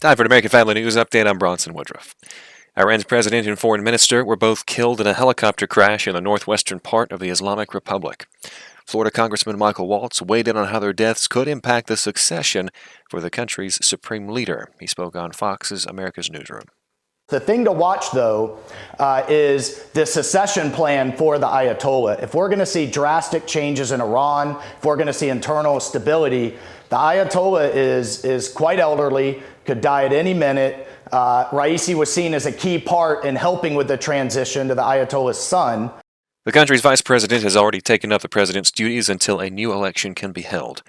Time for an American Family News Update. I'm Bronson Woodruff. Iran's president and foreign minister were both killed in a helicopter crash in the northwestern part of the Islamic Republic. Florida Congressman Michael Waltz weighed in on how their deaths could impact the succession for the country's supreme leader. He spoke on Fox's America's Newsroom. The thing to watch, though, is the secession plan for the Ayatollah. If we're going to see drastic changes in Iran, if we're going to see internal stability, the Ayatollah is quite elderly, could die at any minute. Raisi was seen as a key part in helping with the transition to the Ayatollah's son. The country's vice president has already taken up the president's duties until a new election can be held.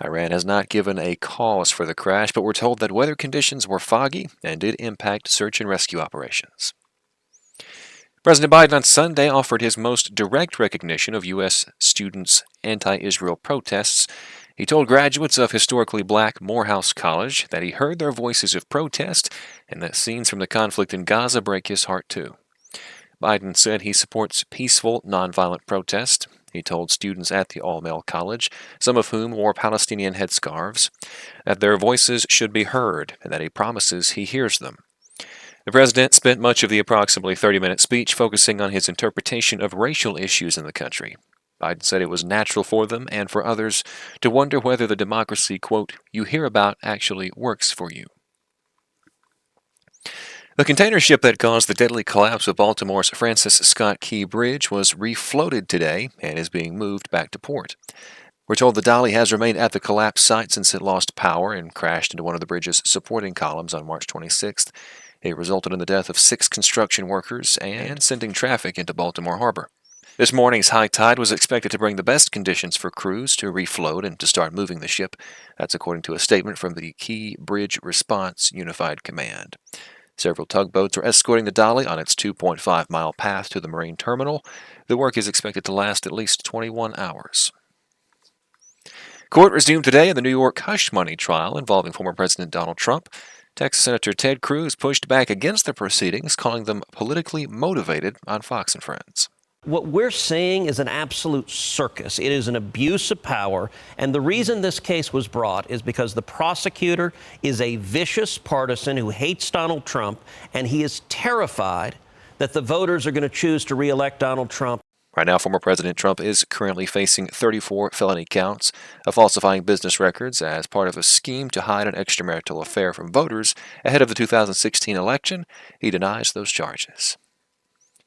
Iran has not given a cause for the crash, but we're told that weather conditions were foggy and did impact search and rescue operations. President Biden on Sunday offered his most direct recognition of U.S. students' anti-Israel protests. He told graduates of historically black Morehouse College that he heard their voices of protest and that scenes from the conflict in Gaza break his heart too. Biden said he supports peaceful, nonviolent protest. He told students at the all-male college, some of whom wore Palestinian headscarves, that their voices should be heard and that he promises he hears them. The president spent much of the approximately 30-minute speech focusing on his interpretation of racial issues in the country. Biden said it was natural for them and for others to wonder whether the democracy, quote, you hear about actually works for you. The container ship that caused the deadly collapse of Baltimore's Francis Scott Key Bridge was refloated today and is being moved back to port. We're told the dolly has remained at the collapse site since it lost power and crashed into one of the bridge's supporting columns on March 26th. It resulted in the death of 6 construction workers and sending traffic into Baltimore Harbor. This morning's high tide was expected to bring the best conditions for crews to refloat and to start moving the ship. That's according to a statement from the Key Bridge Response Unified Command. Several tugboats are escorting the dolly on its 2.5-mile path to the marine terminal. The work is expected to last at least 21 hours. Court resumed today in the New York hush money trial involving former President Donald Trump. Texas Senator Ted Cruz pushed back against the proceedings, calling them politically motivated on Fox and Friends. What we're seeing is an absolute circus. It is an abuse of power. And the reason this case was brought is because the prosecutor is a vicious partisan who hates Donald Trump, and he is terrified that the voters are going to choose to re-elect Donald Trump. Right now, former President Trump is currently facing 34 felony counts of falsifying business records as part of a scheme to hide an extramarital affair from voters ahead of the 2016 election. He denies those charges.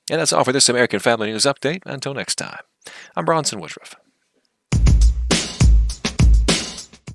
And that's all for this American Family News Update. Until next time, I'm Bronson Woodruff.